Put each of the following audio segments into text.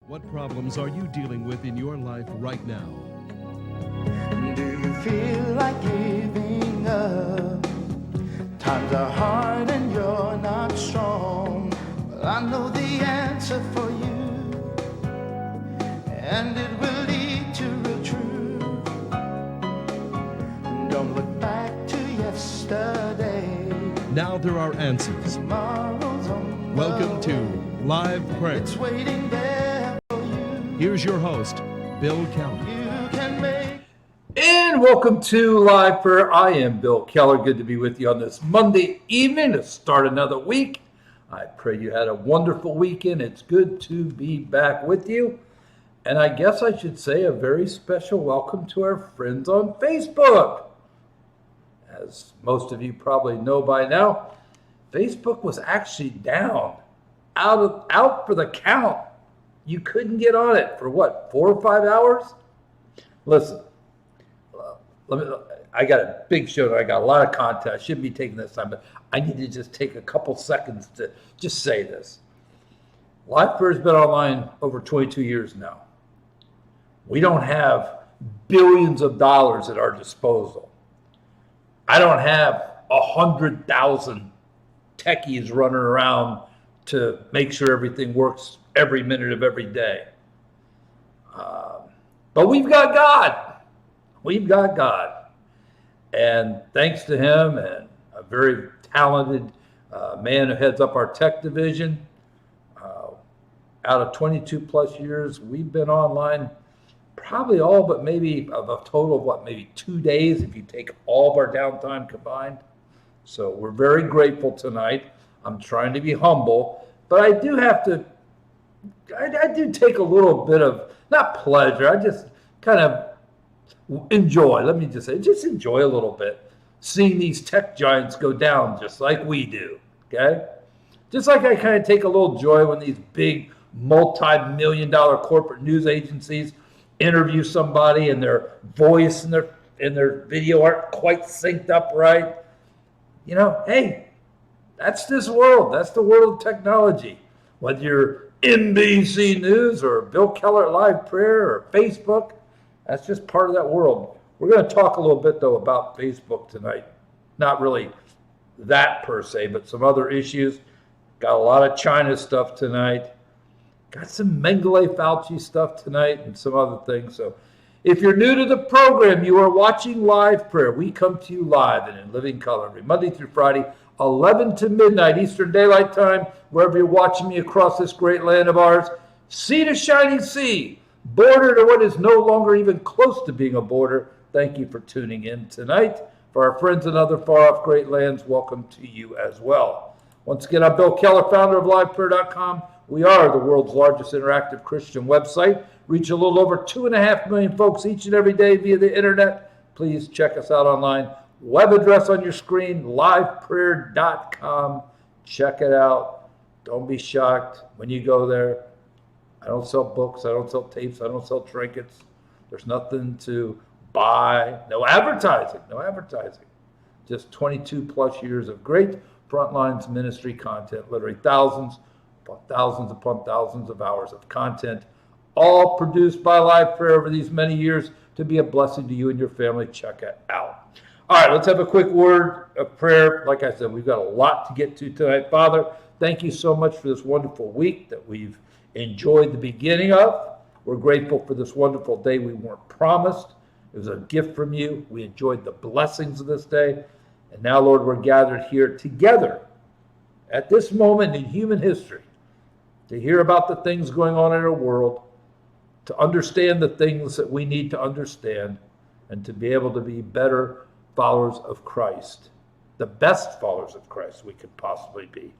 What problems are you dealing with in your life right now? Do you feel like giving up? Times are hard and you're not strong. Well, I know the answer for you, and it will lead to real truth. Don't look back to yesterday. Now there are answers. Tomorrow's on the Welcome to LivePrayer. It's waiting there for you. Here's your host, Bill Keller. You can make. And welcome to LivePrayer. I am Bill Keller. Good to be with you on this Monday evening to start another week. I pray you had a wonderful weekend. It's good to be back with you. And I guess I should say a very special welcome to our friends on Facebook. As most of you probably know by now, Facebook was actually down, out for the count. You couldn't get on it for what, 4 or 5 hours? Listen, I got a big show. I got a lot of content. I shouldn't be taking this time, but I need to just take a couple seconds to just say this. LivePrayer has been online over 22 years now. We don't have billions of dollars at our disposal. I don't have 100,000 techies running around to make sure everything works every minute of every day. But we've got God. We've got God. And thanks to him and a very talented man who heads up our tech division, out of 22 plus years, we've been online probably all but maybe of a total of what, maybe 2 days if you take all of our downtime combined. So we're very grateful tonight. I'm trying to be humble, but I do have to, I do take a little bit of, not pleasure, I just kind of enjoy, let me just say, just enjoy a little bit seeing these tech giants go down just like we do, okay? Just like I kind of take a little joy when these big multi-million-dollar corporate news agencies interview somebody and their voice and their video aren't quite synced up right. You know, hey, that's this world. That's the world of technology. Whether you're NBC News or Bill Keller at LivePrayer or Facebook, that's just part of that world. We're going to talk a little bit, though, about Facebook tonight. Not really that per se, but some other issues. Got a lot of China stuff tonight. Got some Mengele Fauci stuff tonight and some other things. So if you're new to the program, you are watching LivePrayer. We come to you live and in living color every Monday through Friday, 11 to midnight Eastern Daylight Time, wherever you're watching me across this great land of ours. Sea to shining sea, border to what is no longer even close to being a border. Thank you for tuning in tonight. For our friends in other far-off great lands, welcome to you as well. Once again, I'm Bill Keller, founder of LivePrayer.com. We are the world's largest interactive Christian website. Reach a little over 2.5 million folks each and every day via the internet. Please check us out online. Web address on your screen, LivePrayer.com. Check it out. Don't be shocked when you go there. I don't sell books. I don't sell tapes. I don't sell trinkets. There's nothing to buy. No advertising. No advertising. Just 22 plus years of great Frontlines ministry content, literally thousands upon thousands of hours of content, all produced by LivePrayer over these many years to be a blessing to you and your family. Check it out. All right, let's have a quick word of prayer. Like I said, we've got a lot to get to tonight. Father, thank you so much for this wonderful week that we've enjoyed the beginning of. We're grateful for this wonderful day we weren't promised. It was a gift from you. We enjoyed the blessings of this day. And now, Lord, we're gathered here together at this moment in human history to hear about the things going on in our world, to understand the things that we need to understand, and to be able to be better followers of Christ, the best followers of Christ we could possibly be.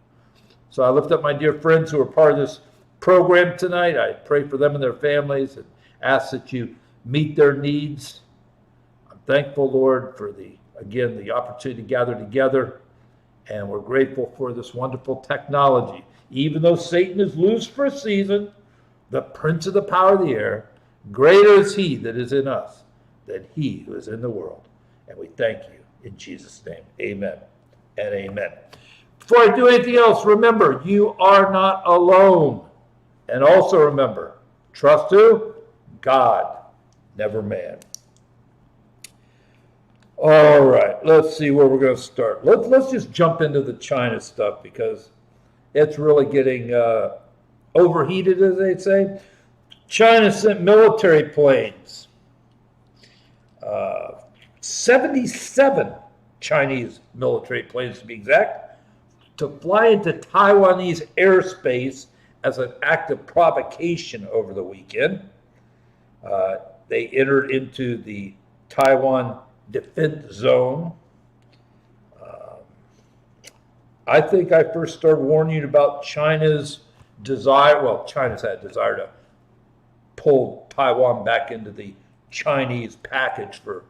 So I lift up my dear friends who are part of this program tonight. I pray for them and their families and ask that you meet their needs. I'm thankful, Lord, for the opportunity to gather together, and we're grateful for this wonderful technology. Even though Satan is loose for a season, the prince of the power of the air, greater is he that is in us than he who is in the world. And we thank you in Jesus' name. Amen and amen. Before I do anything else, remember, you are not alone. And also remember, Trust who? God, never man. All right, let's see where we're going to start. Let's just jump into the China stuff because it's really getting overheated, as they say. China sent military planes. 77 Chinese military planes, to be exact, to fly into Taiwanese airspace as an act of provocation over the weekend. They entered into the Taiwan defense zone. I think I first started warning you about China's desire. Well, China's had a desire to pull Taiwan back into the Chinese package for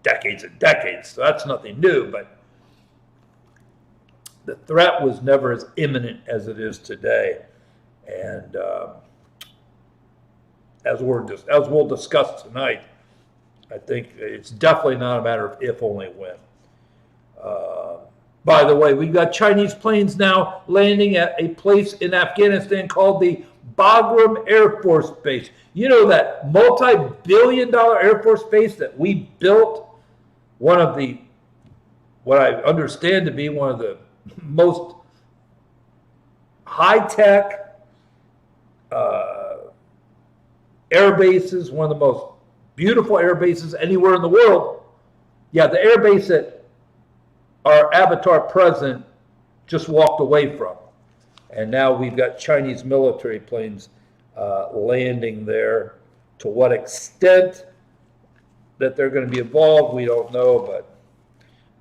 decades and decades. So that's nothing new, but the threat was never as imminent as it is today. And as we'll discuss tonight, I think it's definitely not a matter of if, only when. By the way, we've got Chinese planes now landing at a place in Afghanistan called the Bagram Air Force Base. You know, that multi-billion-dollar Air Force base that we built, one of the, what I understand to be one of the most high-tech air bases, one of the most beautiful air bases anywhere in the world. Yeah, the air base that our Avatar president just walked away from. And now we've got Chinese military planes landing there. To what extent that they're going to be involved, we don't know, but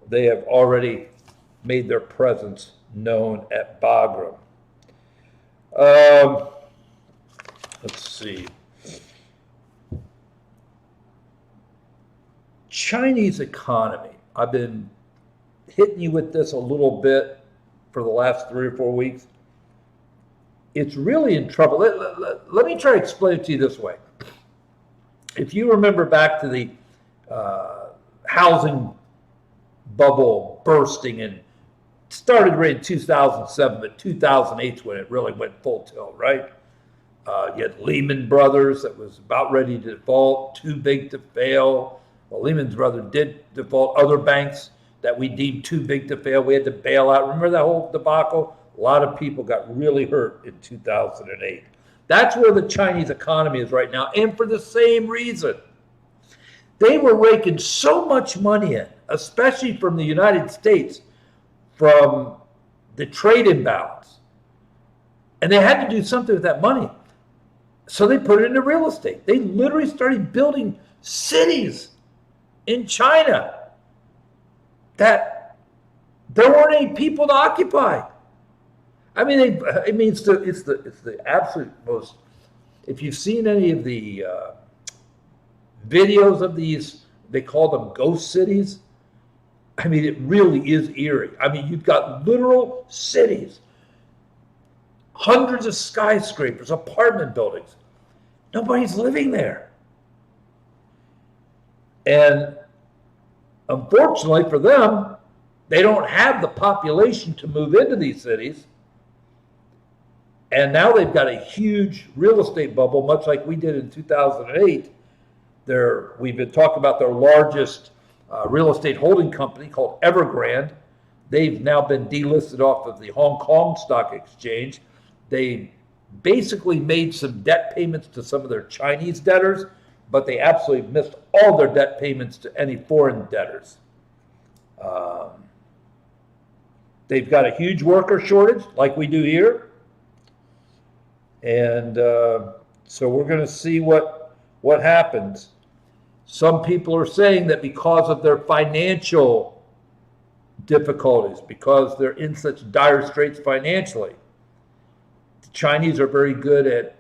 they have already made their presence known at Bagram. Let's see. Chinese economy. I've been hitting you with this a little bit for the last 3 or 4 weeks. It's really in trouble. Let me try to explain it to you this way. If you remember back to the housing bubble bursting, and started right in 2007, but 2008 is when it really went full tilt, right? You had Lehman Brothers that was about ready to default, too big to fail. Well, Lehman Brothers did default. Other banks that we deemed too big to fail, we had to bail out. Remember that whole debacle? A lot of people got really hurt in 2008. That's where the Chinese economy is right now, and for the same reason. They were raking so much money in, especially from the United States, from the trade imbalance. And they had to do something with that money. So they put it into real estate. They literally started building cities in China that there weren't any people to occupy. I mean, it's the absolute most. If you've seen any of the videos of these, they call them ghost cities. I mean, it really is eerie. I mean, you've got literal cities, hundreds of skyscrapers, apartment buildings. Nobody's living there. And unfortunately for them, they don't have the population to move into these cities. And now they've got a huge real estate bubble, much like we did in 2008. We've been talking about their largest real estate holding company called Evergrande. They've now been delisted off of the Hong Kong Stock Exchange. They basically made some debt payments to some of their Chinese debtors, but they absolutely missed all their debt payments to any foreign debtors. They've got a huge worker shortage, like we do here. And so we're going to see what happens. Some people are saying that because of their financial difficulties, because they're in such dire straits financially, the Chinese are very good at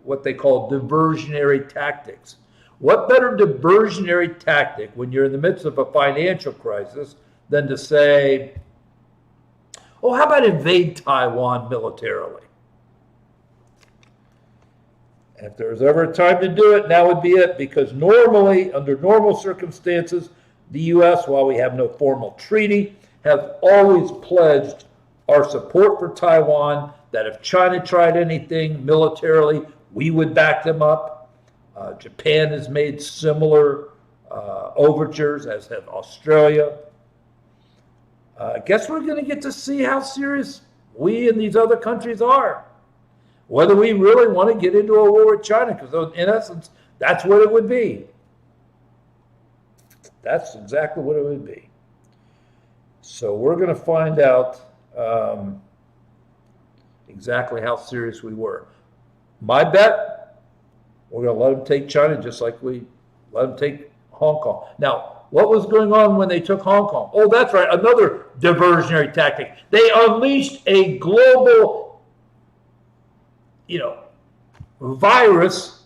what they call diversionary tactics. What better diversionary tactic when you're in the midst of a financial crisis than to say, oh, how about invade Taiwan militarily? If there's ever a time to do it, now would be it, because normally, under normal circumstances, the U.S., while we have no formal treaty, have always pledged our support for Taiwan, that if China tried anything militarily, we would back them up. Japan has made similar overtures, as have Australia. I guess we're going to get to see how serious we and these other countries are. Whether we really want to get into a war with China, because in essence, that's what it would be. That's exactly what it would be. So we're going to find out exactly how serious we were. My bet, we're going to let them take China just like we let them take Hong Kong. Now, what was going on when they took Hong Kong? Oh, that's right, another diversionary tactic. They unleashed a global, virus,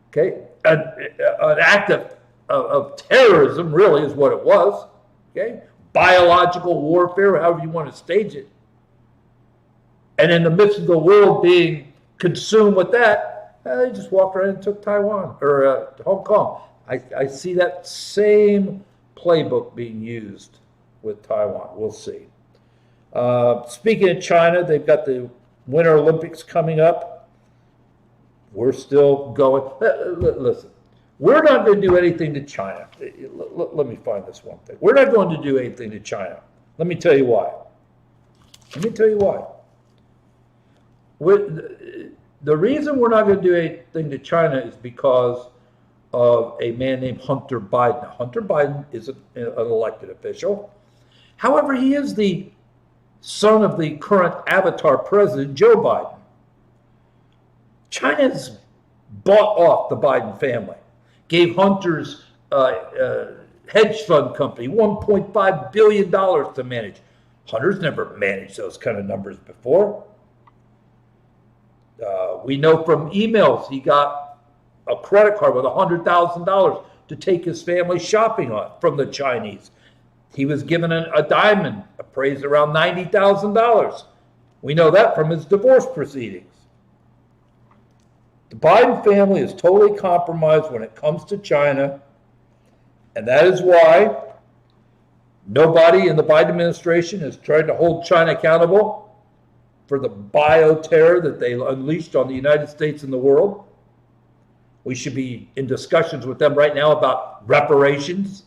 okay, an act of terrorism, really, is what it was, okay? Biological warfare, however you want to stage it. And in the midst of the world being consumed with that, they just walked around and took Taiwan, or Hong Kong. I see that same playbook being used with Taiwan. We'll see. Speaking of China, they've got the Winter Olympics coming up. We're still going. Listen, we're not going to do anything to China. Let me find this one thing. We're not going to do anything to China. Let me tell you why. The reason we're not going to do anything to China is because of a man named Hunter Biden. Now, Hunter Biden is an elected official. However, he is the son of the current avatar president, Joe Biden. China's bought off the Biden family, gave Hunter's hedge fund company $1.5 billion to manage. Hunter's never managed those kind of numbers before. We know from emails he got a credit card with $100,000 to take his family shopping on from the Chinese. He was given a diamond appraised around $90,000. We know that from his divorce proceedings. The Biden family is totally compromised when it comes to China, and that is why nobody in the Biden administration has tried to hold China accountable for the bioterror that they unleashed on the United States and the world. We should be in discussions with them right now about reparations.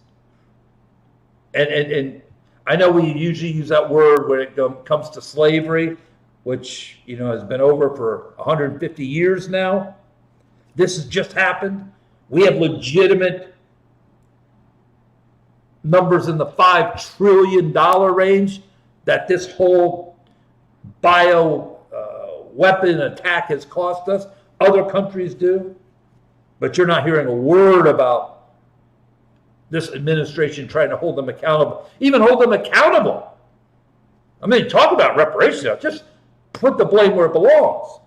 And I know we usually use that word when it comes to slavery, which has been over for 150 years now. This has just happened. We have legitimate numbers in the $5 trillion range that this whole bio weapon attack has cost us. Other countries do. But you're not hearing a word about this administration trying to hold them accountable. Even hold them accountable. I mean, talk about reparations. Just put the blame where it belongs.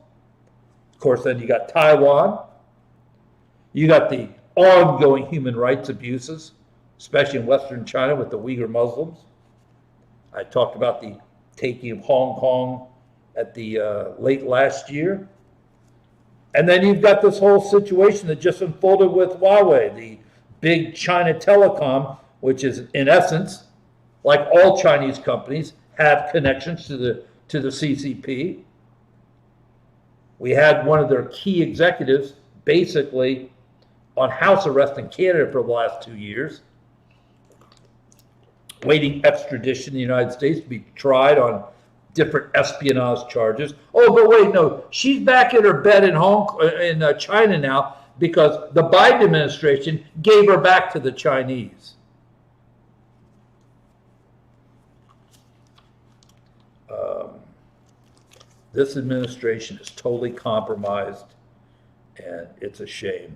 Of course, then you got Taiwan. You got the ongoing human rights abuses, especially in Western China with the Uyghur Muslims. I talked about the taking of Hong Kong at the late last year. And then you've got this whole situation that just unfolded with Huawei, the big China telecom, which is in essence, like all Chinese companies, have connections to the CCP. We had one of their key executives basically on house arrest in Canada for the last 2 years, waiting extradition in the United States to be tried on different espionage charges. Oh, but wait, no, she's back in her bed in China now because the Biden administration gave her back to the Chinese. This administration is totally compromised, and it's a shame.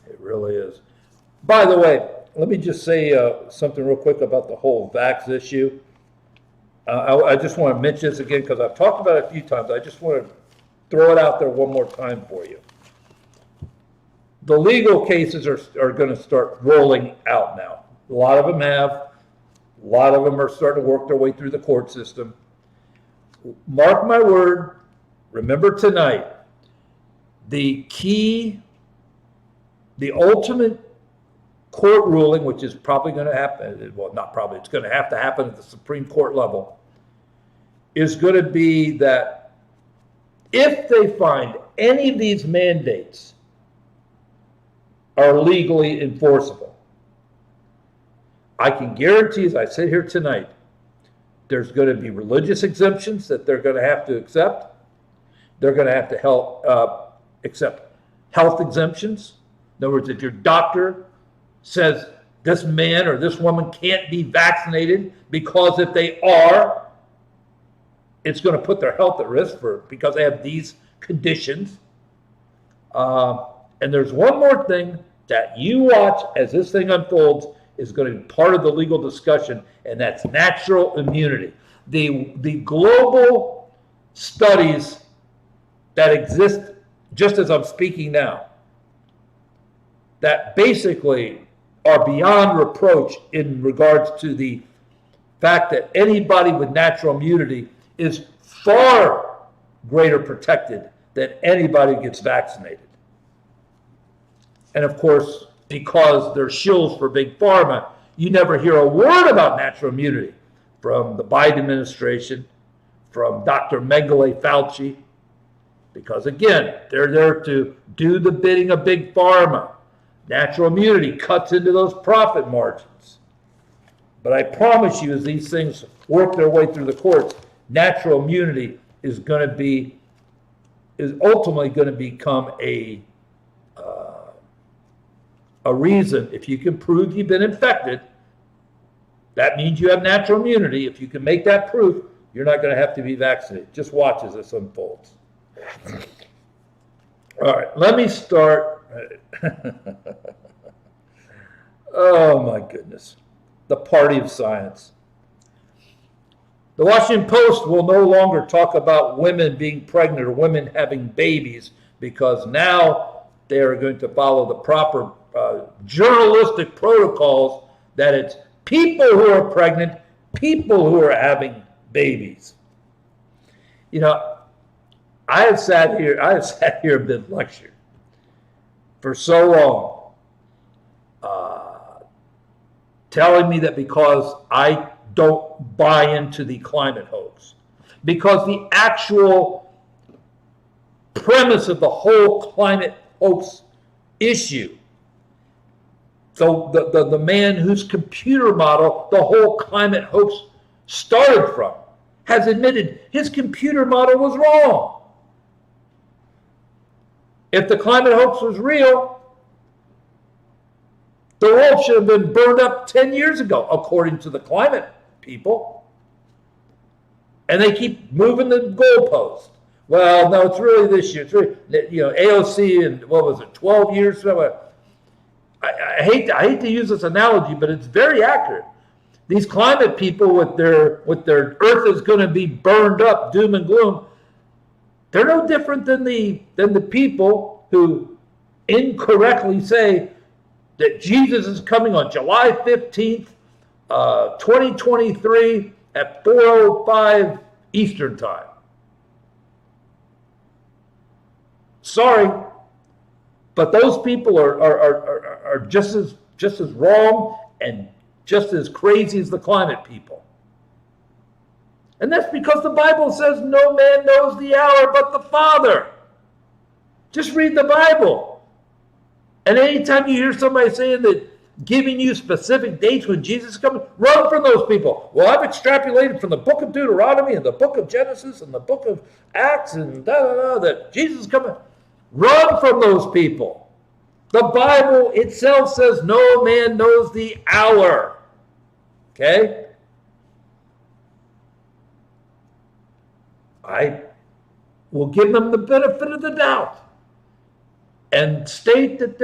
It really is. By the way, let me just say something real quick about the whole vax issue. I just want to mention this again because I've talked about it a few times. I just want to throw it out there one more time for you. The legal cases are going to start rolling out now. A lot of them have. A lot of them are starting to work their way through the court system. Mark my word, remember tonight, the ultimate court ruling, which is probably going to happen, well, not probably, it's going to happen at the Supreme Court level, is going to be that if they find any of these mandates are legally enforceable, I can guarantee, as I sit here tonight, there's going to be religious exemptions that they're going to have to accept. They're going to have to accept health exemptions. In other words, if your doctor says this man or this woman can't be vaccinated because if they are, it's going to put their health at risk because they have these conditions. And there's one more thing that you watch as this thing unfolds is going to be part of the legal discussion, and that's natural immunity. The global studies that exist, just as I'm speaking now, that basically are beyond reproach in regards to the fact that anybody with natural immunity is far greater protected than anybody who gets vaccinated. And of course, because they're shills for Big Pharma, you never hear a word about natural immunity from the Biden administration, from Dr. Mengele Fauci, because again, they're there to do the bidding of Big Pharma. Natural immunity cuts into those profit margins. But I promise you, as these things work their way through the courts, natural immunity is ultimately going to become a reason. If you can prove you've been infected, that means you have natural immunity. If you can make that proof, you're not going to have to be vaccinated. Just watch as this unfolds. All right, let me start. Oh my goodness. The party of science. The Washington Post will no longer talk about women being pregnant or women having babies, because now they are going to follow the proper journalistic protocols that it's people who are pregnant, people who are having babies. You know, I have sat here and been lectured for so long, telling me that because I don't buy into the climate hoax, because the actual premise of the whole climate hoax issue, so the man whose computer model the whole climate hoax started from has admitted his computer model was wrong. If the climate hoax was real, the world should have been burned up 10 years ago, according to the climate people. And they keep moving the goalpost. Well, no, it's really this year. It's really, AOC and what was it, 12 years? I hate to use this analogy, but it's very accurate. These climate people with their earth is going to be burned up, doom and gloom, they're no different than the people who incorrectly say that Jesus is coming on July 15th, 2023 at 4:05 Eastern Time. Sorry, but those people are just as wrong and just as crazy as the climate people. And that's because the Bible says no man knows the hour but the Father. Just read the Bible. And anytime you hear somebody saying that, giving you specific dates when Jesus is coming, run from those people. Well, I've extrapolated from the book of Deuteronomy and the book of Genesis and the book of Acts and that Jesus is coming. Run from those people. The Bible itself says no man knows the hour. Okay? I will give them the benefit of the doubt and state that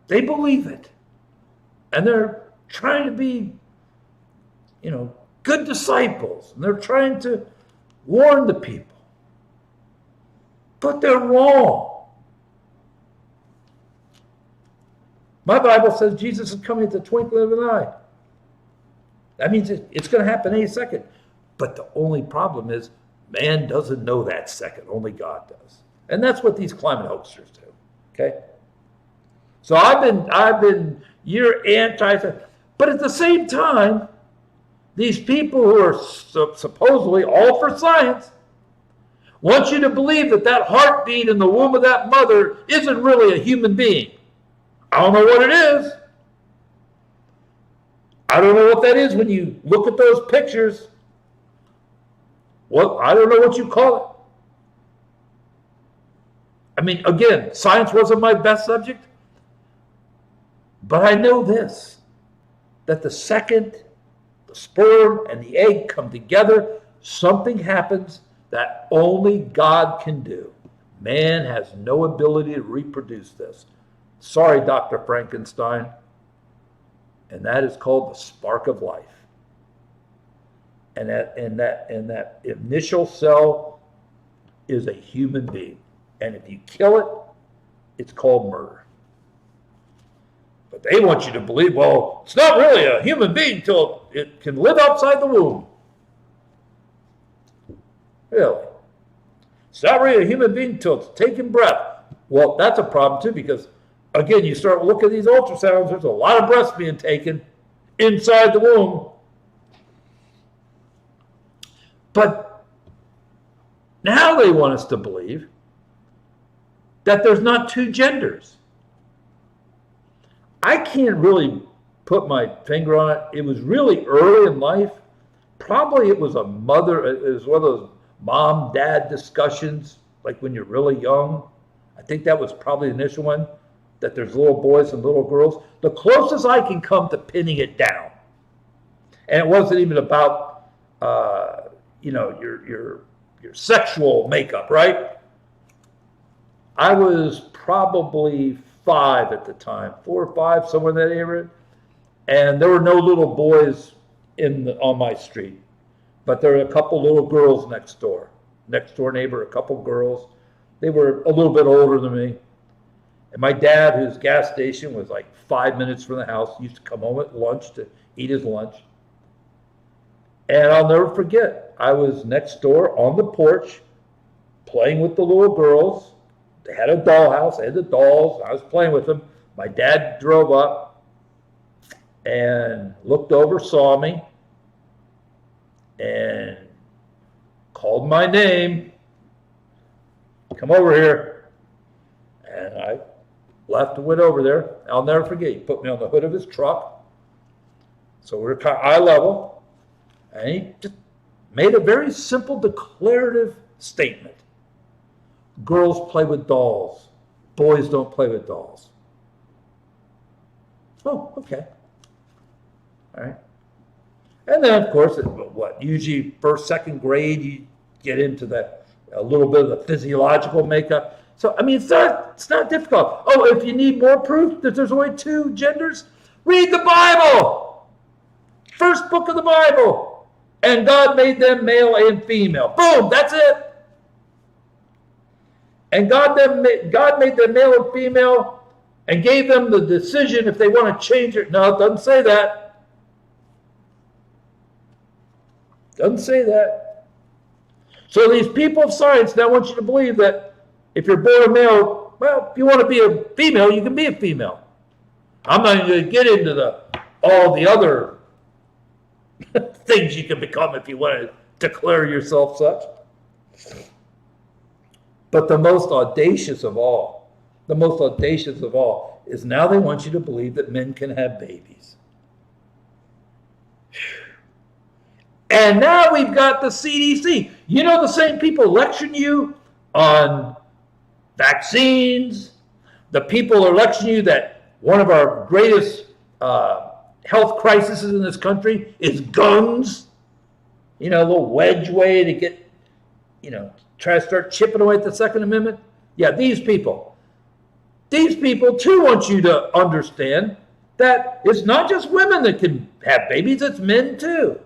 they believe it. And they're trying to be, good disciples. And they're trying to warn the people. But they're wrong. My Bible says Jesus is coming at the twinkling of an eye. That means it's going to happen any second. But the only problem is man doesn't know that second. Only God does. And that's what these climate hoaxers do. Okay? So I've been you're anti, but at the same time, these people who are supposedly all for science wants you to believe that that heartbeat in the womb of that mother isn't really a human being. I don't know what it is. I don't know what that is when you look at those pictures. Well, I don't know what you call it. I mean, again, science wasn't my best subject, but I know this, that the second the sperm and the egg come together, something happens that only God can do. Man has no ability to reproduce this. Sorry, Dr. Frankenstein. And that is called the spark of life. And that initial cell is a human being. And if you kill it, it's called murder. But they want you to believe, well, it's not really a human being until it can live outside the womb. Really? It's not really a human being until it's taking breath. Well, that's a problem too, because again, you start looking at these ultrasounds, there's a lot of breath being taken inside the womb. But now they want us to believe that there's not two genders. I can't really put my finger on it. It was really early in life. Probably it was it was one of those mom-dad discussions, like when you're really young. I think that was probably the initial one, that there's little boys and little girls. The closest I can come to pinning it down. And it wasn't even about, your sexual makeup, right? I was probably 5 at the time, 4 or 5, somewhere in that area. And there were no little boys on my street, but there were a couple little girls next door. Next door neighbor, a couple girls. They were a little bit older than me. And my dad, whose gas station was like 5 minutes from the house, used to come home at lunch to eat his lunch. And I'll never forget, I was next door on the porch playing with the little girls. They had a dollhouse, they had the dolls, I was playing with them. My dad drove up and looked over, saw me, and called my name. Come over here. And I left and went over there. I'll never forget, he put me on the hood of his truck. So we were kind of eye level. And he just made a very simple declarative statement. Girls play with dolls. Boys don't play with dolls. Oh, okay. All right. And then, of course, usually first, second grade, you get into a little bit of the physiological makeup. So, I mean, it's not difficult. Oh, if you need more proof that there's only two genders, read the Bible. First book of the Bible. And God made them male and female. Boom, that's it. And God made them male and female and gave them the decision if they want to change it. No, it doesn't say that. Doesn't say that. So these people of science now want you to believe that if you're born a male, well, if you want to be a female, you can be a female. I'm not even going to get into all the other things you can become if you want to declare yourself such. But the most audacious of all is now they want you to believe that men can have babies. And now we've got the CDC. You know, the same people lecturing you on vaccines, the people are lecturing you that one of our greatest health crises in this country is guns. You know, a little wedge way to get, try to start chipping away at the Second Amendment. Yeah, these people too want you to understand that it's not just women that can have babies, it's men too.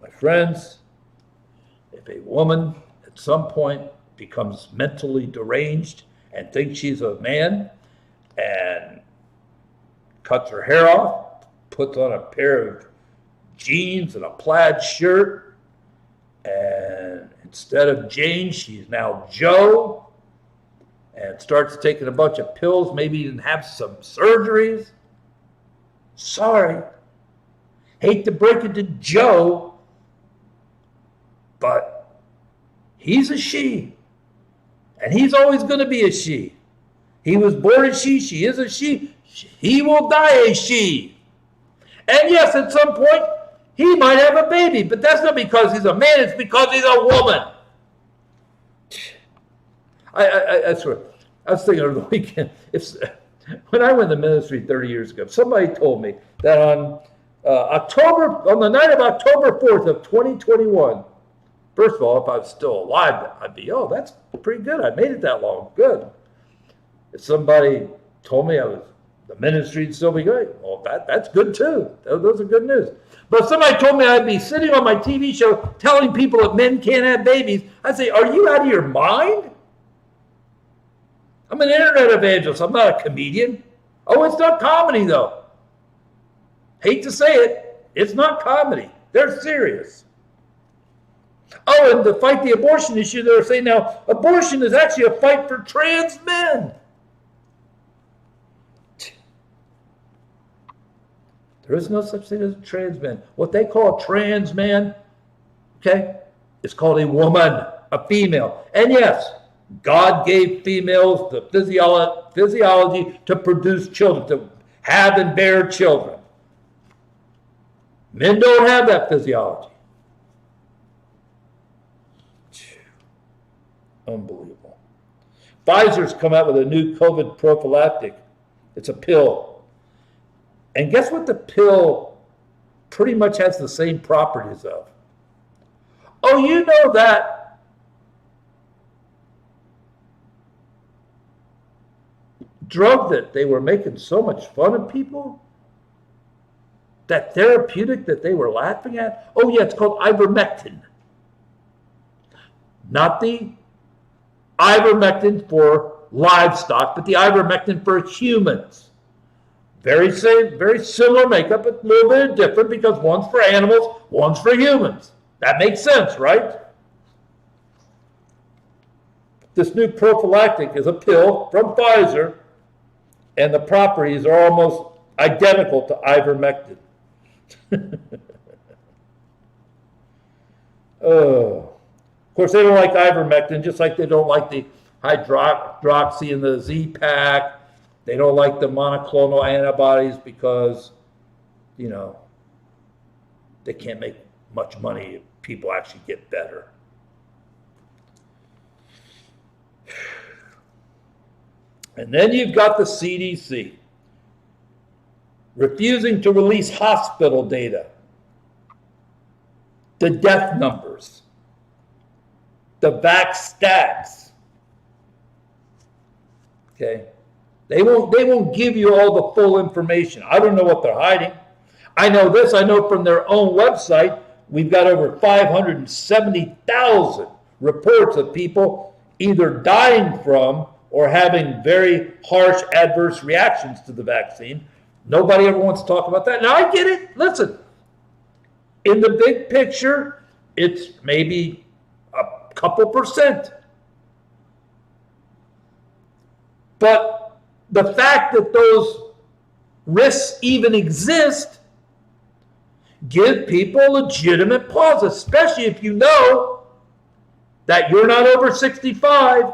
My friends, if a woman at some point becomes mentally deranged and thinks she's a man and cuts her hair off, puts on a pair of jeans and a plaid shirt, and instead of Jane, she's now Joe, and starts taking a bunch of pills, maybe even have some surgeries, Sorry. Hate to break it to Joe, but he's a she. And he's always going to be a she. He was born a she is a she. He will die a she. And yes, at some point, he might have a baby, but that's not because he's a man, it's because he's a woman. I swear, I was thinking over the weekend, when I went to ministry 30 years ago, somebody told me that on the night of October 4th of 2021, first of all, if I was still alive, I'd be, oh, that's pretty good. I made it that long. Good. If somebody told me the ministry would still be good, well, that's good too. Those are good news. But if somebody told me I'd be sitting on my TV show telling people that men can't have babies, I'd say, are you out of your mind? I'm an internet evangelist. I'm not a comedian. Oh, it's not comedy, though. Hate to say it. It's not comedy. They're serious. Oh, and to fight the abortion issue, they're saying now abortion is actually a fight for trans men. There is no such thing as a trans man. What they call a trans man, okay, is called a woman, a female. And yes, God gave females the physiology to produce children, to have and bear children. Men don't have that physiology. Unbelievable. Pfizer's come out with a new COVID prophylactic. It's a pill. And guess what the pill pretty much has the same properties of? Oh, you know that drug that they were making so much fun of people? That therapeutic that they were laughing at? Oh, yeah, it's called ivermectin. Not the ivermectin for livestock, but the ivermectin for humans. Very similar makeup, but a little bit different because one's for animals, one's for humans. That makes sense, right? This new prophylactic is a pill from Pfizer, and the properties are almost identical to ivermectin. Oh. Of course, they don't like ivermectin, just like they don't like the hydroxy and the Z-Pak. They don't like the monoclonal antibodies because, you know, they can't make much money if people actually get better. And then you've got the CDC refusing to release hospital data, the death numbers, the vax stats. Okay? They won't give you all the full information. I don't know what they're hiding. I know this. I know from their own website, we've got over 570,000 reports of people either dying from or having very harsh adverse reactions to the vaccine. Nobody ever wants to talk about that. Now, I get it. Listen, in the big picture, it's maybe a couple percent. But the fact that those risks even exist give people legitimate pause, especially if you know that you're not over 65,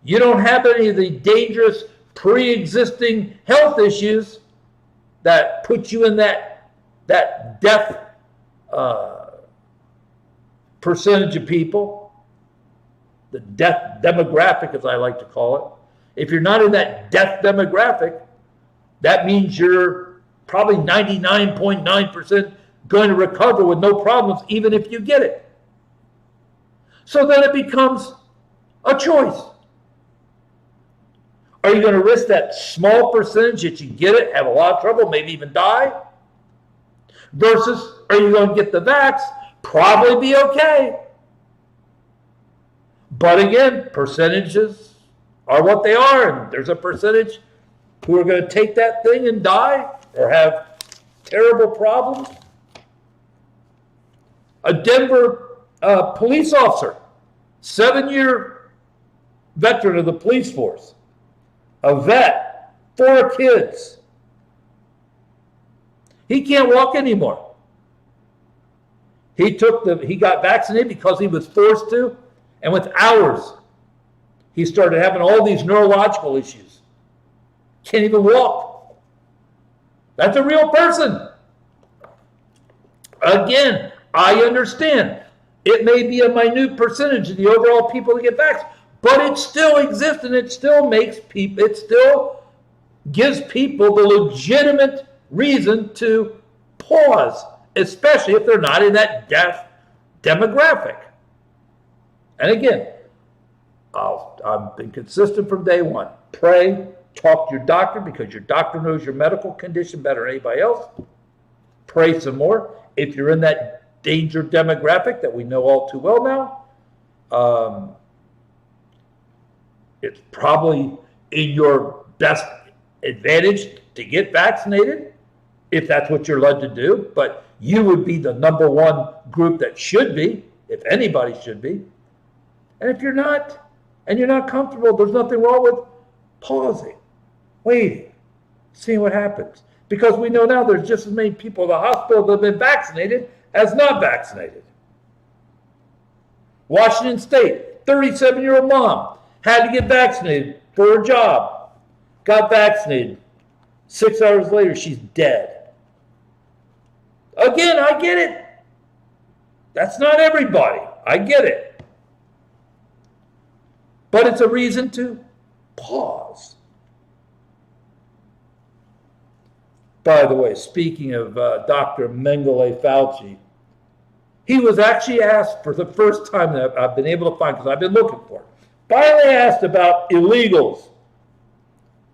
you don't have any of the dangerous pre-existing health issues that put you in that death percentage of people, the death demographic, as I like to call it. If you're not in that death demographic, that means you're probably 99.9% going to recover with no problems, even if you get it. So then it becomes a choice. Are you going to risk that small percentage that you get it, have a lot of trouble, maybe even die? Versus, are you going to get the vax, probably be okay? But again, percentages are what they are, and there's a percentage who are going to take that thing and die or have terrible problems. A Denver police officer, 7-year veteran of the police force, a vet, 4 kids, He can't walk anymore. He got vaccinated because he was forced to, and with hours, he started having all these neurological issues. Can't even walk. That's a real person. Again, I understand. It may be a minute percentage of the overall people that get vaccinated, but it still exists, and it still gives people the legitimate reason to pause, especially if they're not in that death demographic. And again, I've been consistent from day one. Pray, talk to your doctor, because your doctor knows your medical condition better than anybody else. Pray some more. If you're in that danger demographic that we know all too well now, it's probably in your best advantage to get vaccinated if that's what you're led to do. But you would be the number one group that should be, if anybody should be. And if you're not, and you're not comfortable, there's nothing wrong with pausing, waiting, seeing what happens. Because we know now there's just as many people in the hospital that have been vaccinated as not vaccinated. Washington State, 37-year-old mom had to get vaccinated for her job. Got vaccinated. 6 hours later, she's dead. Again, I get it. That's not everybody. I get it. But it's a reason to pause. By the way, speaking of Dr. Mengele Fauci, he was actually asked for the first time that I've been able to find, because I've been looking for it, finally asked about illegals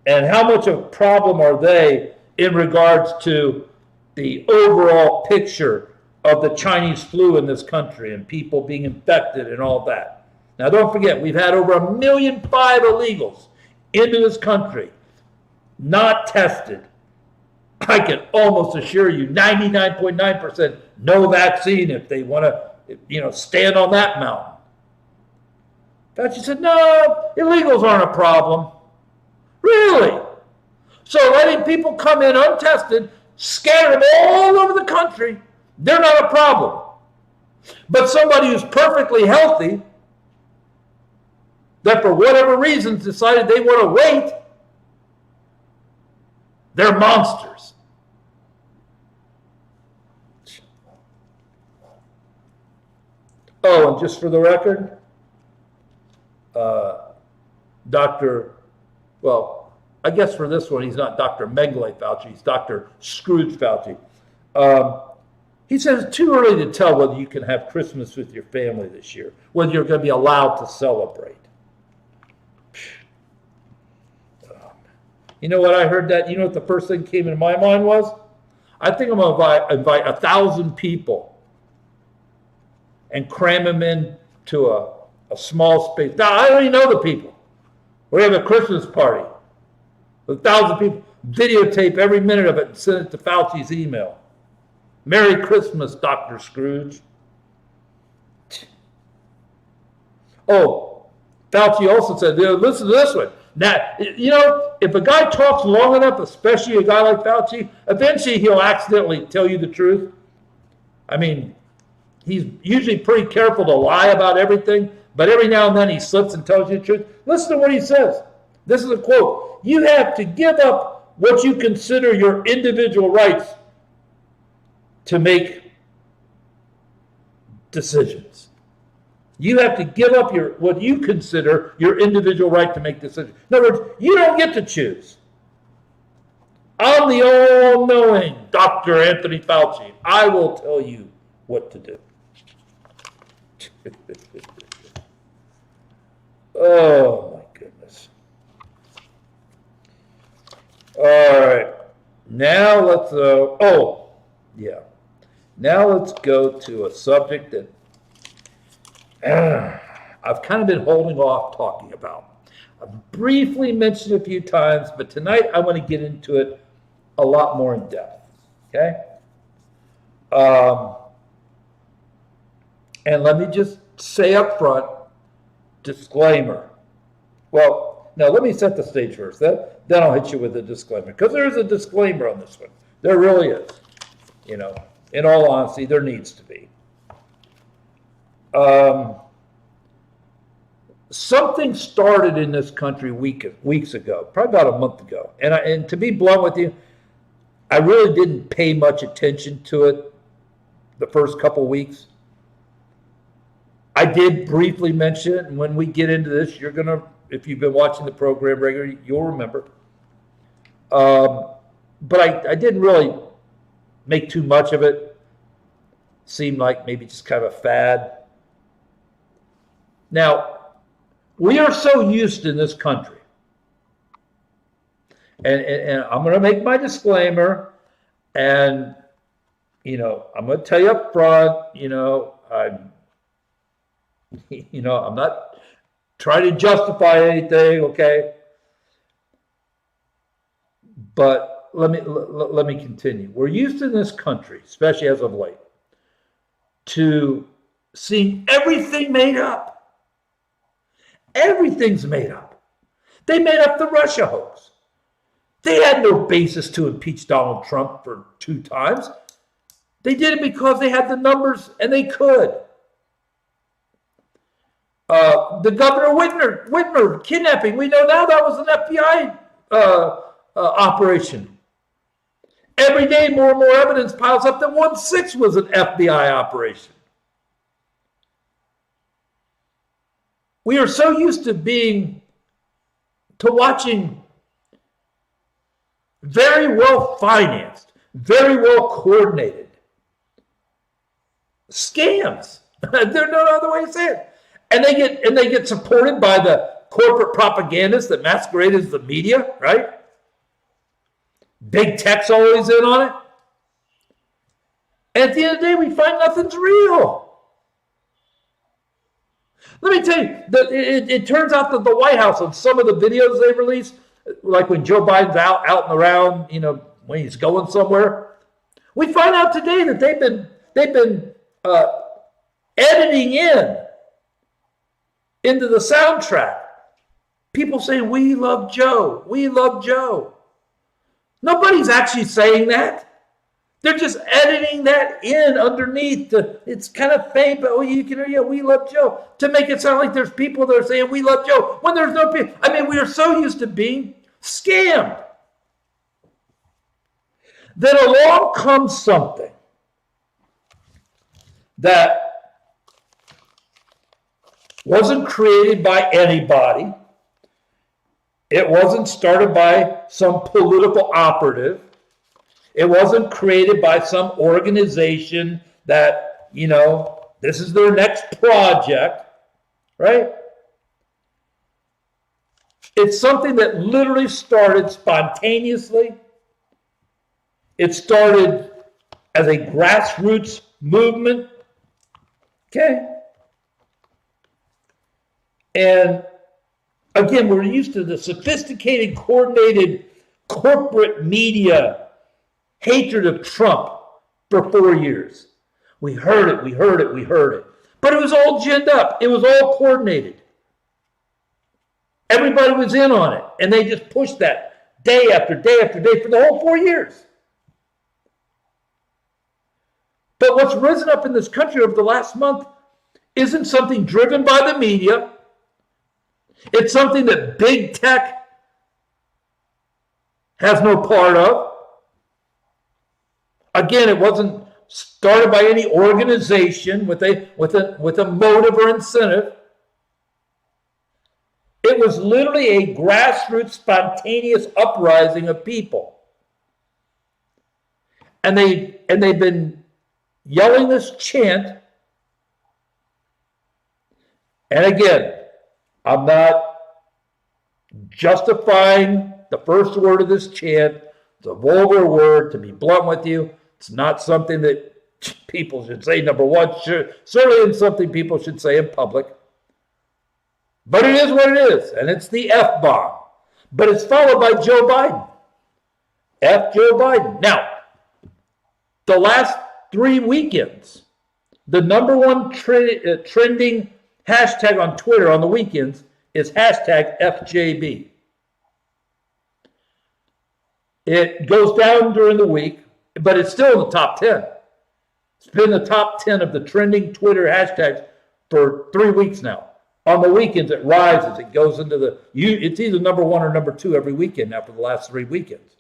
and how much of a problem are they in regards to the overall picture of the Chinese flu in this country and people being infected and all that. Now, don't forget, we've had over 1.5 million illegals into this country, not tested. I can almost assure you 99.9% no vaccine if they want to, stand on that mountain. Fauci said, no, illegals aren't a problem. Really? So letting people come in untested, scatter them all over the country, they're not a problem. But somebody who's perfectly healthy, that for whatever reasons decided they want to wait, they're monsters. Oh, and just for the record, I guess for this one, he's not Dr. Mengele Fauci, he's Dr. Scrooge Fauci. He says it's too early to tell whether you can have Christmas with your family this year, whether you're going to be allowed to celebrate. You know what I heard that? You know what the first thing came into my mind was? I think I'm going to invite 1,000 people and cram them into a small space. Now, I don't even know the people. We have a Christmas party with 1,000 people. Videotape every minute of it and send it to Fauci's email. Merry Christmas, Dr. Scrooge. Oh, Fauci also said, listen to this one. Now, if a guy talks long enough, especially a guy like Fauci, eventually he'll accidentally tell you the truth. I mean, he's usually pretty careful to lie about everything, but every now and then he slips and tells you the truth. Listen to what he says. This is a quote. You have to give up what you consider your individual rights to make decisions. You have to give up what you consider your individual right to make decisions. In other words, you don't get to choose. I'm the all-knowing Dr. Anthony Fauci. I will tell you what to do. Oh, my goodness. All right. Now let's, Now let's go to a subject that I've kind of been holding off talking about. I've briefly mentioned it a few times, but tonight I want to get into it a lot more in depth. Okay? And let me just say up front, disclaimer. Well, now let me set the stage first. Then I'll hit you with a disclaimer, because there is a disclaimer on this one. There really is. In all honesty, there needs to be. Something started in this country weeks ago, probably about a month ago. And to be blunt with you, I really didn't pay much attention to it the first couple of weeks. I did briefly mention it, and when we get into this, if you've been watching the program regularly, you'll remember. But I didn't really make too much of it. Seemed like maybe just kind of a fad. Now, we are so used in this country, and I'm going to make my disclaimer, and I'm going to tell you up front, I'm not trying to justify anything, okay? But let me continue. We're used in this country, especially as of late, to seeing everything made up. Everything's made up. They made up the Russia hoax. They had no basis to impeach Donald Trump for 2 times. They did it because they had the numbers and they could. The Governor Whitmer kidnapping, we know now that was an FBI operation. Every day more and more evidence piles up that 1/6 was an FBI operation. We are so used to watching very well financed, very well coordinated scams. There's no other way to say it. And they get supported by the corporate propagandists that masquerade as the media, right? Big tech's always in on it. And at the end of the day, we find nothing's real. Let me tell you, it turns out that the White House, on some of the videos they released, like when Joe Biden's out and around, when he's going somewhere, we find out today that they've been editing into the soundtrack people saying, "We love Joe, we love Joe." Nobody's actually saying that. They're just editing that in underneath. It's kind of faint, but you can hear, "We love Joe," to make it sound like there's people that are saying, "We love Joe," when there's no people. I mean, we are so used to being scammed. Then along comes something that wasn't created by anybody. It wasn't started by some political operative. It wasn't created by some organization that, this is their next project, right? It's something that literally started spontaneously. It started as a grassroots movement, okay? And again, we're used to the sophisticated, coordinated corporate media hatred of Trump for 4 years. We heard it. But it was all ginned up. It was all coordinated. Everybody was in on it. And they just pushed that day after day after day for the whole 4 years. But what's risen up in this country over the last month isn't something driven by the media. It's something that big tech has no part of. Again, it wasn't started by any organization with a motive or incentive. It was literally a grassroots, spontaneous uprising of people. And they've been yelling this chant. And again, I'm not justifying the first word of this chant. It's a vulgar word, to be blunt with you. It's not something that people should say, number one. Certainly isn't something people should say in public. But it is what it is, and it's the F-bomb. But it's followed by Joe Biden. F Joe Biden. Now, the last 3 weekends, the number one trending hashtag on Twitter on the weekends is hashtag FJB. It goes down during the week. but it's still in the top 10. It's been the top 10 of the trending Twitter hashtags for 3 weeks now. On the weekends, it rises. It goes into it's either number 1 or number 2 every weekend now for the last 3 weekends.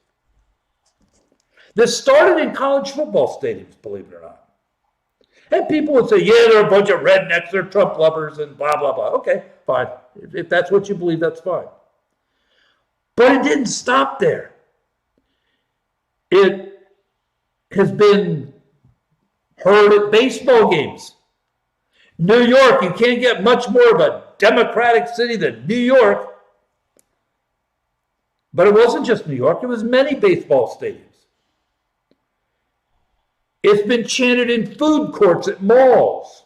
This started in college football stadiums, believe it or not. And people would say, yeah, they're a bunch of rednecks, they're Trump lovers and blah, blah, blah. Okay, fine. If that's what you believe, that's fine. But it didn't stop there. It has been heard at baseball games. New York, you can't get much more of a Democratic city than New York. But it wasn't just New York, it was many baseball stadiums. It's been chanted in food courts at malls.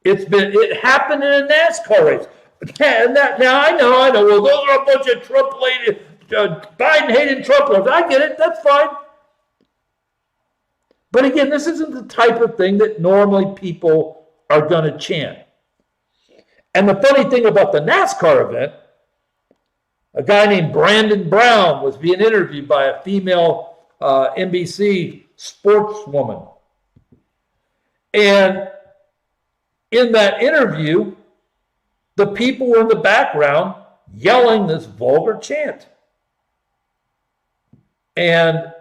It happened in a NASCAR race. And now I know, well, those are a bunch of Trump-hating, Biden-hating Trump lovers. I get it, that's fine. But again, this isn't the type of thing that normally people are going to chant. And the funny thing about the NASCAR event, a guy named Brandon Brown was being interviewed by a female NBC sportswoman. And in that interview, the people were in the background yelling this vulgar chant. And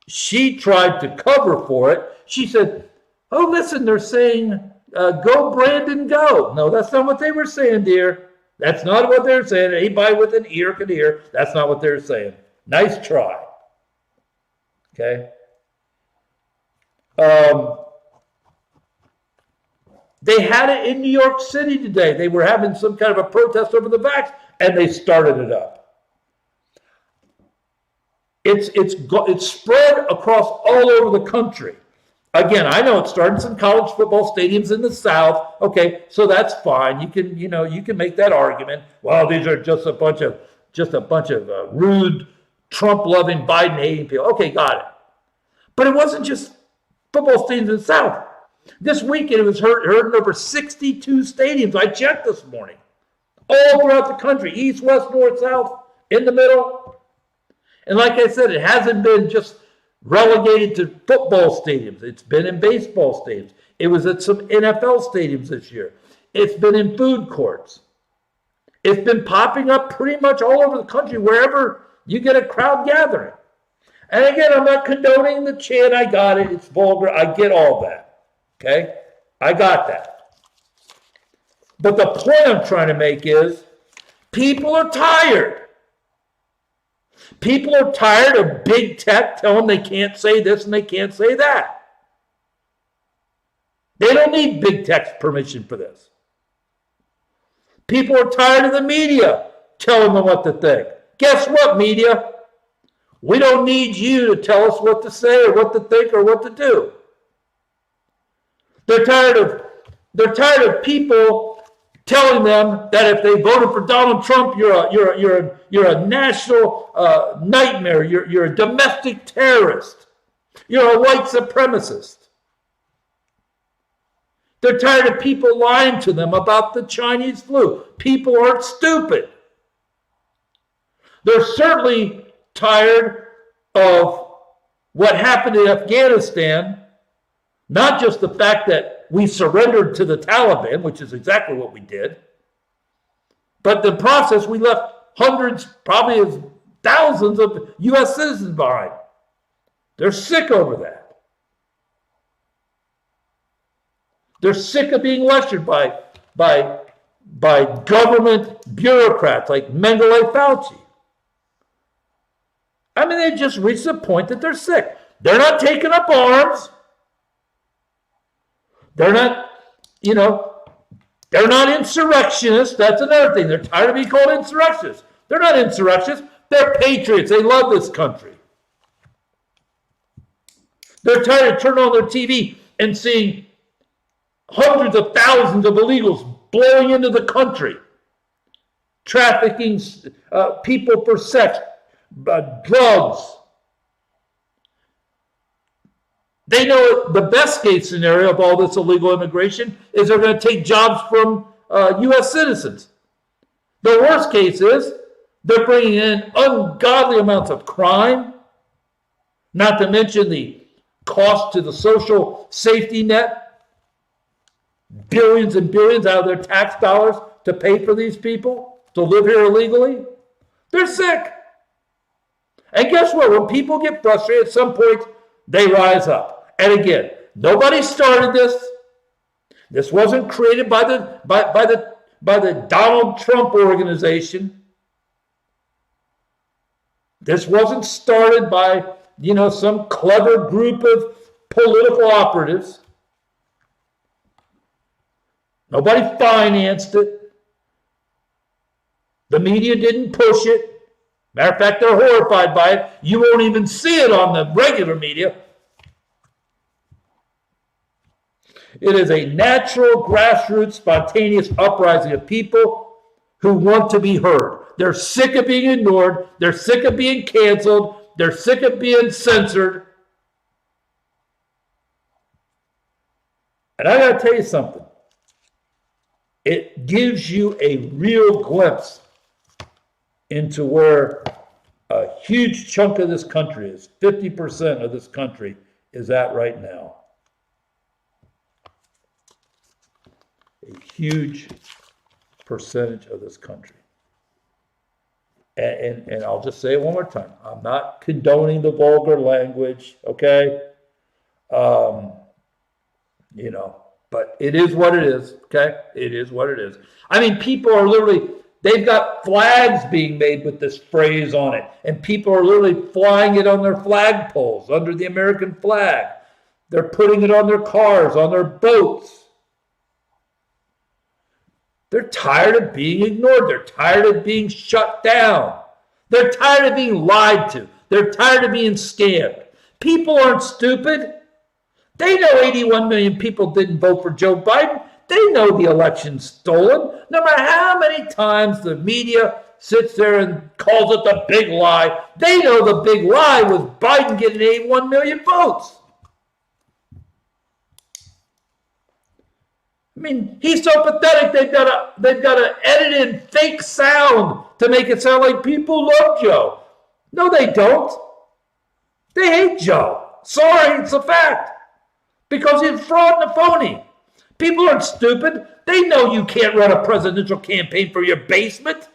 she tried to cover for it. She said, oh, listen, they're saying, go Brandon, go. No, that's not what they were saying, dear. That's not what they're saying. Anybody with an ear can hear. That's not what they're saying. Nice try. Okay? They had it in New York City today. They were having some kind of a protest over the vax, and they started it up. It's spread across all over the country. Again, I know it started in some college football stadiums in the South. Okay, so that's fine. You can make that argument. Well, these are just a bunch of rude, Trump-loving, Biden-hating people. Okay, got it. But it wasn't just football stadiums in the South. This weekend, it was heard in over 62 stadiums. I checked this morning. All throughout the country, east, west, north, south, in the middle. And like I said, it hasn't been just relegated to football stadiums. It's been in baseball stadiums. It was at some NFL stadiums this year. It's been in food courts. It's been popping up pretty much all over the country, wherever you get a crowd gathering. And again, I'm not condoning the chant. I got it. It's vulgar. I get all that. Okay? I got that. But the point I'm trying to make is people are tired. People are tired of big tech telling them they can't say this and they can't say that. They don't need big tech's permission for this. People are tired of the media telling them what to think. Guess what, media? We don't need you to tell us what to say or what to think or what to do. They're tired of people telling them that if they voted for Donald Trump, you're a national nightmare. You're a domestic terrorist. You're a white supremacist. They're tired of people lying to them about the Chinese flu. People aren't stupid. They're certainly tired of what happened in Afghanistan, not just the fact that we surrendered to the Taliban, which is exactly what we did, but in the process we left hundreds, probably thousands of U.S. citizens behind. They're sick over that. They're sick of being lectured by government bureaucrats like Mengele Fauci. I mean, they just reached the point that they're sick. They're not taking up arms. They're not, they're not insurrectionists. That's another thing. They're tired of being called insurrectionists. They're not insurrectionists. They're patriots. They love this country. They're tired of turning on their TV and seeing hundreds of thousands of illegals blowing into the country, trafficking people for sex, drugs. They know the best case scenario of all this illegal immigration is they're going to take jobs from U.S. citizens. The worst case is They're bringing in ungodly amounts of crime, not to mention the cost to the social safety net, billions and billions out of their tax dollars to pay for these people to live here illegally. They're sick. And guess what? When people get frustrated, at some point, they rise up. And again, nobody started this. This wasn't created by the Donald Trump organization. This wasn't started by, some clever group of political operatives. Nobody financed it. The media didn't push it. Matter of fact, they're horrified by it. You won't even see it on the regular media. It is a natural, grassroots, spontaneous uprising of people who want to be heard. They're sick of being ignored. They're sick of being canceled. They're sick of being censored. And I got to tell you something. It gives you a real glimpse into where a huge chunk of this country is, 50% of this country is at right now. A huge percentage of this country. And I'll just say it one more time. I'm not condoning the vulgar language, okay? But it is what it is, okay? It is what it is. I mean, people are literally, they've got flags being made with this phrase on it, and people are literally flying it on their flagpoles under the American flag. They're putting it on their cars, on their boats. They're tired of being ignored. They're tired of being shut down. They're tired of being lied to. They're tired of being scammed. People aren't stupid. They know 81 million people didn't vote for Joe Biden. They know the election's stolen. No matter how many times the media sits there and calls it the big lie, they know the big lie was Biden getting 81 million votes. I mean, he's so pathetic. They've got to edit in fake sound to make it sound like people love Joe. No, they don't. They hate Joe. Sorry, it's a fact. Because he's fraud and a phony. People aren't stupid. They know you can't run a presidential campaign for your basement.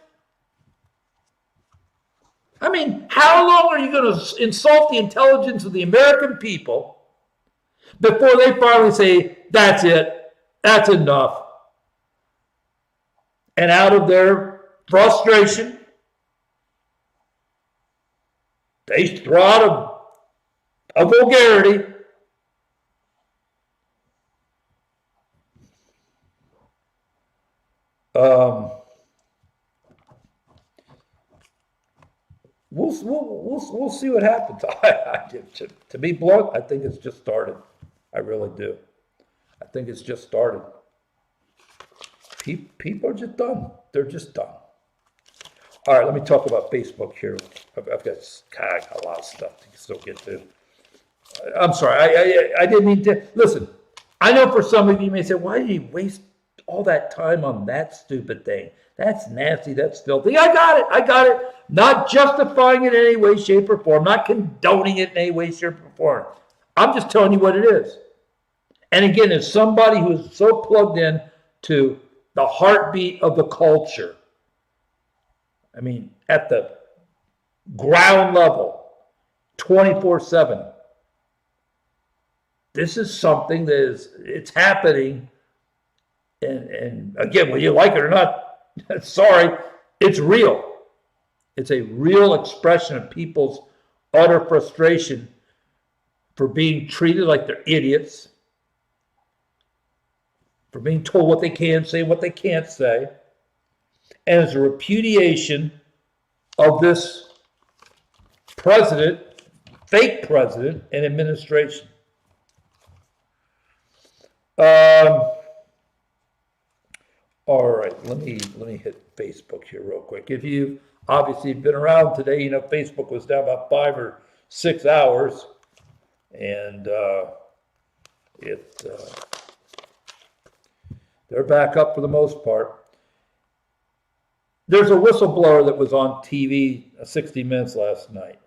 I mean, how long are you going to insult the intelligence of the American people before they finally say, that's it? That's enough. And out of their frustration, they throw out a vulgarity. We'll see what happens. To be blunt, I think it's just started. I really do. I think it's just started. People are just done. They're just done. All right, let me talk about Facebook here. I've got a lot of stuff to still get to. I'm sorry, I didn't mean to. Listen, I know for some of you may say, why did you waste all that time on that stupid thing? That's nasty, that's filthy. I got it. Not justifying it in any way, shape, or form. Not condoning it in any way, shape, or form. I'm just telling you what it is. And again, as somebody who is so plugged in to the heartbeat of the culture, I mean, at the ground level, 24/7, this is something that it's happening. And again, whether you like it or not, sorry, it's real. It's a real expression of people's utter frustration for being treated like they're idiots, for being told what they can say, what they can't say, and it's a repudiation of this president, fake president, and administration. All right, let me hit Facebook here real quick. If you've obviously been around today, you know Facebook was down about 5 or 6 hours, and they're back up for the most part. There's a whistleblower that was on TV, 60 Minutes last night,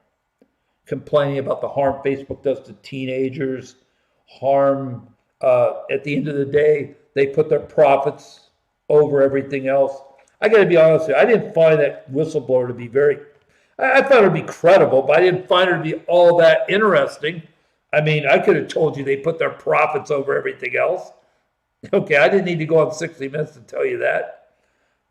complaining about the harm Facebook does to teenagers, harm, at the end of the day, they put their profits over everything else. I got to be honest with you, I didn't find that whistleblower to be I thought it would be credible, but I didn't find her to be all that interesting. I mean, I could have told you they put their profits over everything else. Okay, I didn't need to go on 60 Minutes to tell you that.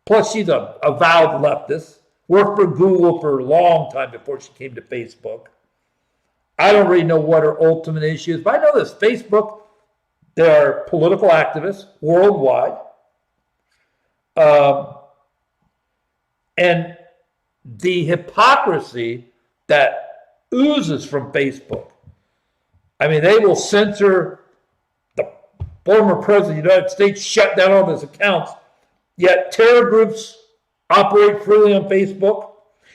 Plus, she's a avowed leftist, worked for Google for a long time before she came to Facebook. I don't really know what her ultimate issue is, but I know this. Facebook, there are political activists worldwide. And the hypocrisy that oozes from Facebook. I mean, they will censor the former president of the United States, shut down all his accounts, yet terror groups operate freely on Facebook.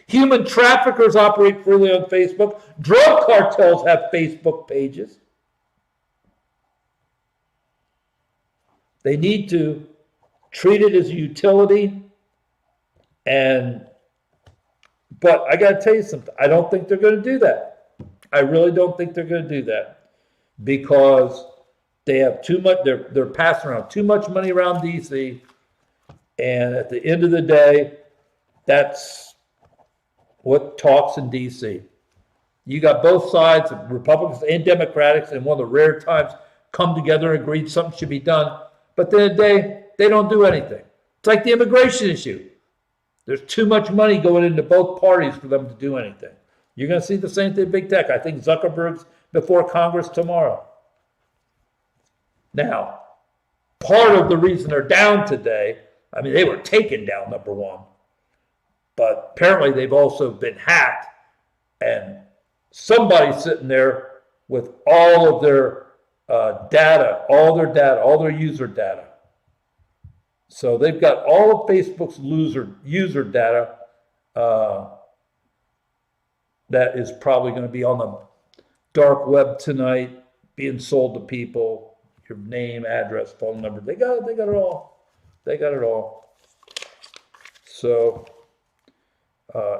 Human traffickers operate freely on Facebook. Drug cartels have Facebook pages. They need to treat it as a utility. But I got to tell you something. I don't think they're going to do that. I really don't think they're going to do that because they have too much. They're passing around too much money around DC, and at the end of the day, that's what talks in DC. You got both sides, Republicans and Democrats, and one of the rare times come together and agree something should be done. But at the end of the day, they don't do anything. It's like the immigration issue. There's too much money going into both parties for them to do anything. You're going to see the same thing in big tech. I think Zuckerberg's before Congress tomorrow. Now, part of the reason they're down today, I mean, they were taken down, number one. But apparently they've also been hacked. And somebody's sitting there with all of their data, all their user data. So they've got all of Facebook's user data that is probably going to be on the dark web tonight, being sold to people. Your name, address, phone number. They got it all. They got it all. So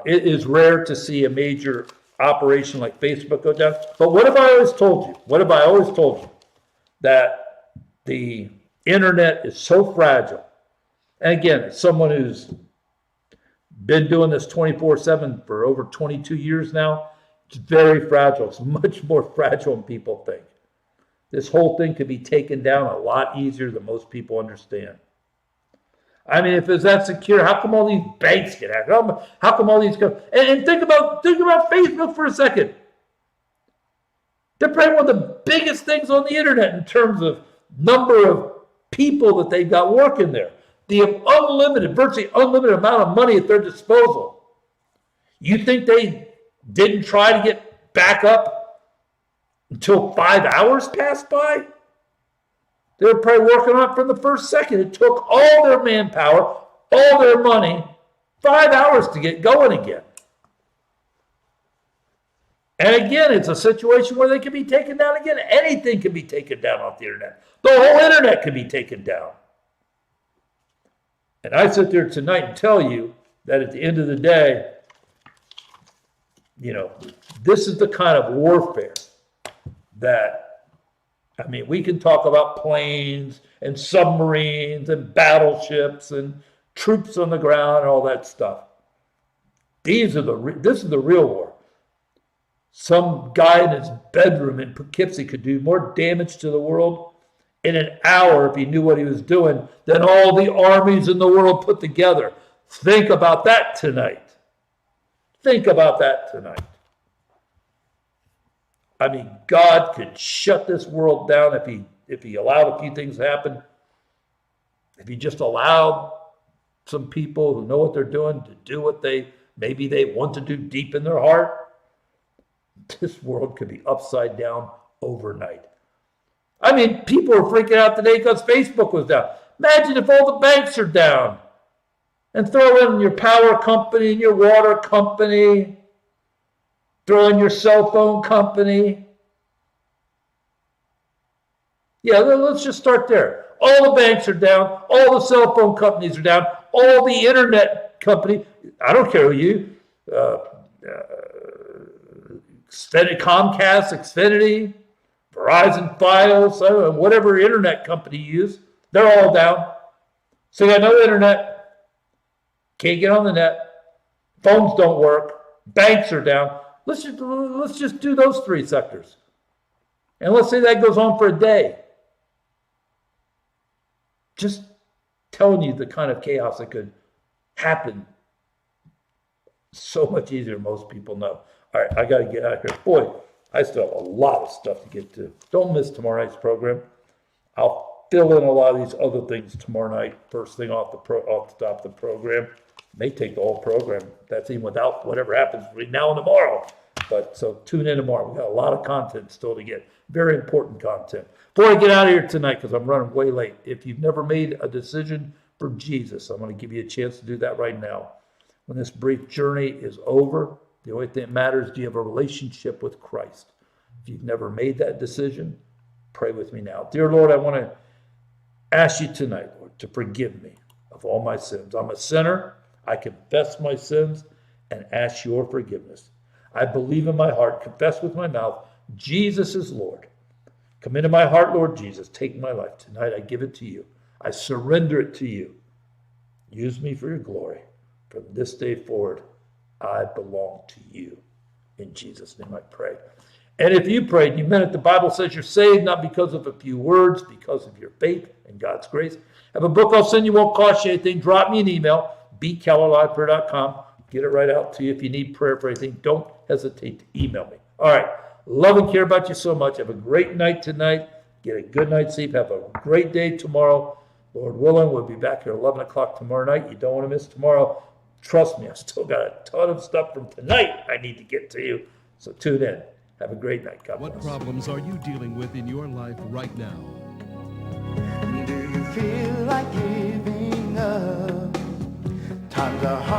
it is rare to see a major operation like Facebook go down. But what have I always told you? What have I always told you? That the internet is so fragile. And again, as someone who's been doing this 24/7 for over 22 years now, it's very fragile. It's much more fragile than people think. This whole thing could be taken down a lot easier than most people understand. I mean, if it's that secure, how come all these banks get hacked? How come all these go? And think about Facebook for a second. They're probably one of the biggest things on the internet in terms of number of people that they've got working there. The virtually unlimited amount of money at their disposal. You think they didn't try to get back up until 5 hours passed by? They were probably working on it from the first second. It took all their manpower, all their money, 5 hours to get going again. And again, it's a situation where they can be taken down again. Anything can be taken down off the internet. The whole internet can be taken down. And I sit there tonight and tell you that at the end of the day, this is the kind of warfare that, I mean, we can talk about planes and submarines and battleships and troops on the ground and all that stuff. This is the real war. Some guy in his bedroom in Poughkeepsie could do more damage to the world in an hour if he knew what he was doing than all the armies in the world put together. Think about that tonight. Think about that tonight. I mean, God could shut this world down if he allowed a few things to happen. If he just allowed some people who know what they're doing to do what maybe they want to do deep in their heart, this world could be upside down overnight. I mean, people are freaking out today because Facebook was down. Imagine if all the banks are down. And throw in your power company and your water company. Throw in your cell phone company. Yeah, let's just start there. All the banks are down. All the cell phone companies are down. All the internet company, I don't care who you, Comcast, Xfinity, Verizon, Fios, whatever internet company you use, they're all down. So you got no internet, can't get on the net, phones don't work, banks are down. Let's just do those three sectors. And let's say that goes on for a day. Just telling you the kind of chaos that could happen. So much easier than most people know. All right, I got to get out of here. Boy, I still have a lot of stuff to get to. Don't miss tomorrow night's program. I'll fill in a lot of these other things tomorrow night, first thing off the top of the program. May take the whole program. That's even without whatever happens between now and tomorrow. But so tune in tomorrow. We got a lot of content still to get. Very important content. Before I get out of here tonight, because I'm running way late, if you've never made a decision for Jesus, I'm going to give you a chance to do that right now. When this brief journey is over, the only thing that matters, do you have a relationship with Christ? If you've never made that decision, pray with me now. Dear Lord, I want to ask you tonight, Lord, to forgive me of all my sins. I'm a sinner. I confess my sins and ask your forgiveness. I believe in my heart, confess with my mouth, Jesus is Lord. Come into my heart, Lord Jesus. Take my life. Tonight I give it to you. I surrender it to you. Use me for your glory. From this day forward, I belong to you. In Jesus' name I pray. And if you prayed and you meant it, the Bible says you're saved not because of a few words, because of your faith and God's grace. I have a book I'll send you, won't cost you anything. Drop me an email, bkeller@liveprayer.com. Get it right out to you. If you need prayer for anything, don't hesitate to email me. All right. Love and care about you so much. Have a great night tonight. Get a good night's sleep. Have a great day tomorrow. Lord willing, we'll be back here at 11 o'clock tomorrow night. You don't want to miss tomorrow. Trust me, I've still got a ton of stuff from tonight I need to get to you. So tune in. Have a great night. God bless. What problems are you dealing with in your life right now? Do you feel like giving up? Times are hard.